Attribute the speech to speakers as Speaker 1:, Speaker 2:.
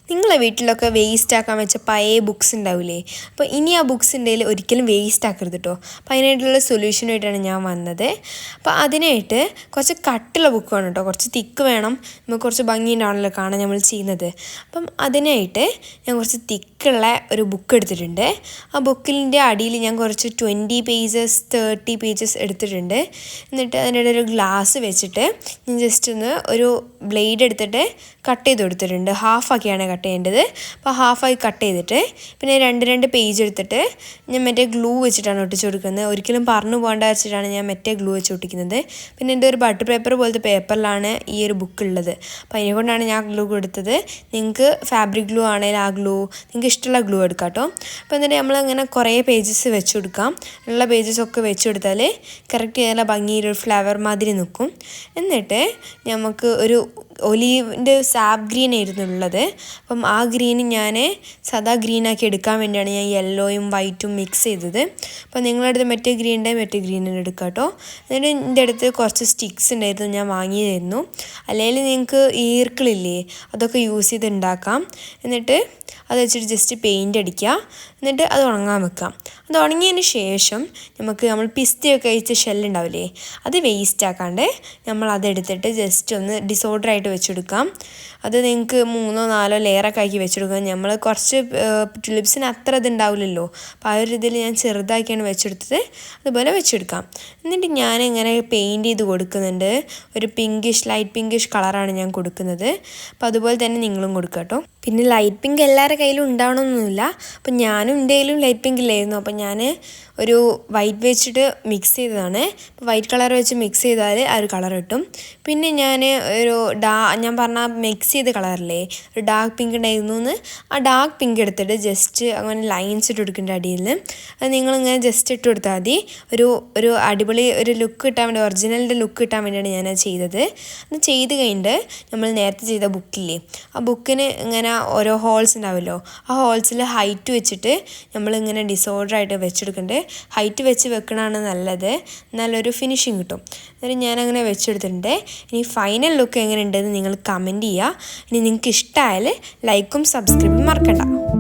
Speaker 1: നിങ്ങളെ വീട്ടിലൊക്കെ വേസ്റ്റ് ആക്കാൻ വെച്ച പഴയ ബുക്സ് ഉണ്ടാവില്ലേ? അപ്പോൾ ഇനി ആ ബുക്സ് ഉണ്ടെങ്കിൽ ഒരിക്കലും വേസ്റ്റ് ആക്കരുത് കേട്ടോ. അപ്പോൾ അതിനായിട്ടുള്ള സൊല്യൂഷനായിട്ടാണ് ഞാൻ വന്നത്. അപ്പോൾ അതിനായിട്ട് കുറച്ച് കട്ടുള്ള ബുക്ക് വേണം കേട്ടോ, കുറച്ച് തിക്ക് വേണം. നമുക്ക് കുറച്ച് ഭംഗിയുണ്ടാവണമല്ലോ കാണാൻ നമ്മൾ ചെയ്യുന്നത്. അപ്പം അതിനായിട്ട് ഞാൻ കുറച്ച് തിക്കുള്ള ഒരു ബുക്ക് എടുത്തിട്ടുണ്ട്. ആ ബുക്കിൻ്റെ അടിയിൽ ഞാൻ കുറച്ച് 20 പേജസ് 30 പേജസ് എടുത്തിട്ടുണ്ട്. എന്നിട്ട് അതിൻ്റെ ഒരു ഗ്ലാസ് വെച്ചിട്ട് ഞാൻ ജസ്റ്റ് ഒന്ന് ഒരു ബ്ലേഡ് എടുത്തിട്ട് കട്ട് ചെയ്ത് കൊടുത്തിട്ടുണ്ട്. ഹാഫാക്കിയാണ് കട്ട് ചെയ്യേണ്ടത്. അപ്പോൾ ഹാഫായി കട്ട് ചെയ്തിട്ട് പിന്നെ 2 പേജ് എടുത്തിട്ട് ഞാൻ മറ്റേ ഗ്ലൂ വെച്ചിട്ടാണ് ഒട്ടിച്ച് കൊടുക്കുന്നത്. ഒരിക്കലും പറഞ്ഞു പോകേണ്ട വെച്ചിട്ടാണ് ഞാൻ മറ്റേ ഗ്ലൂ വെച്ച് ഒട്ടിക്കുന്നത്. പിന്നെ എൻ്റെ ഒരു ബട്ടർ പേപ്പർ പോലത്തെ പേപ്പറിലാണ് ഈ ഒരു ബുക്ക് ഉള്ളത്. അപ്പോൾ അതിനെക്കൊണ്ടാണ് ഞാൻ ഗ്ലൂ കൊടുത്തത്. നിങ്ങൾക്ക് ഫാബ്രിക് ഗ്ലൂ ആണെങ്കിൽ ആ ഗ്ലൂ നിങ്ങൾക്ക് ഇഷ്ടമുള്ള ഗ്ലൂ എടുക്കാം കേട്ടോ. അപ്പോൾ എന്നിട്ട് നമ്മളങ്ങനെ കുറേ പേജസ് വെച്ച് കൊടുക്കാം. ഉള്ള പേജസൊക്കെ വെച്ച് കൊടുത്താൽ കറക്റ്റ് നല്ല ഭംഗിയിലൊരു ഫ്ലവർ മാതിരി നിൽക്കും. എന്നിട്ട് നമുക്ക് ഒരു ഒലീവിൻ്റെ സാപ്പ് ഗ്രീൻ ആയിരുന്നു ഉള്ളത്. അപ്പം ആ ഗ്രീൻ ഞാൻ സാധാ ഗ്രീനാക്കി എടുക്കാൻ വേണ്ടിയാണ് ഞാൻ യെല്ലോയും വൈറ്റും മിക്സ് ചെയ്തത്. അപ്പോൾ നിങ്ങളുടെ അടുത്ത് മറ്റേ ഗ്രീൻ ഉണ്ടെങ്കിൽ മറ്റേ ഗ്രീനിന് എടുക്കാം കേട്ടോ. എന്നിട്ട് എൻ്റെ അടുത്ത് കുറച്ച് സ്റ്റിക്സ് ഉണ്ടായിരുന്നു, ഞാൻ വാങ്ങിയതായിരുന്നു. അല്ലെങ്കിൽ നിങ്ങൾക്ക് ഈർക്കിളില്ലേ, അതൊക്കെ യൂസ് ചെയ്ത് ഉണ്ടാക്കാം. എന്നിട്ട് അത് വെച്ചിട്ട് ജസ്റ്റ് പെയിൻ്റ് അടിക്കുക. എന്നിട്ട് അത് ഉണങ്ങാൻ വെക്കാം. അത് ഉണങ്ങിയതിന് ശേഷം നമ്മൾ പിസ്തയൊക്കെ കഴിച്ച ഷെല്ലുണ്ടാവില്ലേ, അത് വേസ്റ്റ് ആക്കാണ്ട് നമ്മൾ അതെടുത്തിട്ട് ജസ്റ്റ് ഒന്ന് ഡിസോർഡറായിട്ട് വെച്ചെടുക്കാം. അത് നിങ്ങൾക്ക് 3-4 ലെയറൊക്കെ ആക്കി വെച്ചെടുക്കാം. നമ്മൾ കുറച്ച് ടുലിപ്സിന് അത്ര ഇതുണ്ടാവില്ലല്ലോ, അപ്പോൾ ആ ഒരു ഇതിൽ ഞാൻ ചെറുതാക്കിയാണ് വെച്ചെടുത്തത്. അതുപോലെ വെച്ചെടുക്കാം. എന്നിട്ട് ഞാനിങ്ങനെ പെയിൻറ്റ് ചെയ്ത് കൊടുക്കുന്നുണ്ട്. ഒരു ലൈറ്റ് പിങ്കിഷ് കളറാണ് ഞാൻ കൊടുക്കുന്നത്. അപ്പോൾ അതുപോലെ തന്നെ നിങ്ങളും കൊടുക്കുക കേട്ടോ. പിന്നെ ലൈറ്റ് പിങ്ക് എല്ലാവരുടെ കയ്യിലും ഉണ്ടാവണമെന്നൊന്നുമില്ല. അപ്പം ഞാനും എൻ്റെ കയ്യിലും ലൈറ്റ് പിങ്ക് ഇല്ലായിരുന്നു. അപ്പം ഞാൻ ഒരു വൈറ്റ് വെച്ചിട്ട് മിക്സ് ചെയ്തതാണ്. അപ്പോൾ വൈറ്റ് കളർ വെച്ച് മിക്സ് ചെയ്താൽ ആ ഒരു കളർ കിട്ടും. പിന്നെ ഞാൻ ഞാൻ പറഞ്ഞ മിക്സ് ചെയ്ത കളറില്ലേ, ഒരു ഡാർക്ക് പിങ്ക് ഉണ്ടായിരുന്നു. ആ ഡാർക്ക് പിങ്ക് എടുത്തിട്ട് ജസ്റ്റ് അങ്ങനെ ലൈൻസ് ഇട്ട് കൊടുക്കേണ്ട അടിയിൽ. അത് നിങ്ങളിങ്ങനെ ജസ്റ്റ് ഇട്ട് കൊടുത്താൽ മതി. ഒരു അടിപൊളി ഒരു ലുക്ക് കിട്ടാൻ വേണ്ടി, ഒറിജിനലിൻ്റെ ലുക്ക് കിട്ടാൻ വേണ്ടിയാണ് ഞാനത് ചെയ്തത്. അത് ചെയ്ത് കഴിഞ്ഞിട്ട് നമ്മൾ നേരത്തെ ചെയ്ത ബുക്കില്ലേ, ആ ബുക്കിന് ഇങ്ങനെ ഓരോ ഹോൾസ് ഉണ്ടാവുമല്ലോ, ആ ഹോൾസിൽ ഹൈറ്റ് വെച്ചിട്ട് നമ്മളിങ്ങനെ ഡിസോർഡറായിട്ട് വെച്ചെടുക്കേണ്ടത്. ഹൈറ്റ് വെച്ച് വെക്കണതാണ് നല്ലത്, നല്ലൊരു ഫിനിഷിങ് കിട്ടും. എന്നിട്ട് ഞാനങ്ങനെ വെച്ചെടുത്തിട്ടുണ്ട്. ഇനി ഫൈനൽ ലുക്ക് എങ്ങനെ ഉണ്ടെന്ന് നിങ്ങൾ കമൻറ്റ് ചെയ്യുക. ഇനി നിങ്ങൾക്ക് ഇഷ്ടമായാൽ ലൈക്കും സബ്സ്ക്രൈബും മറക്കണ്ട.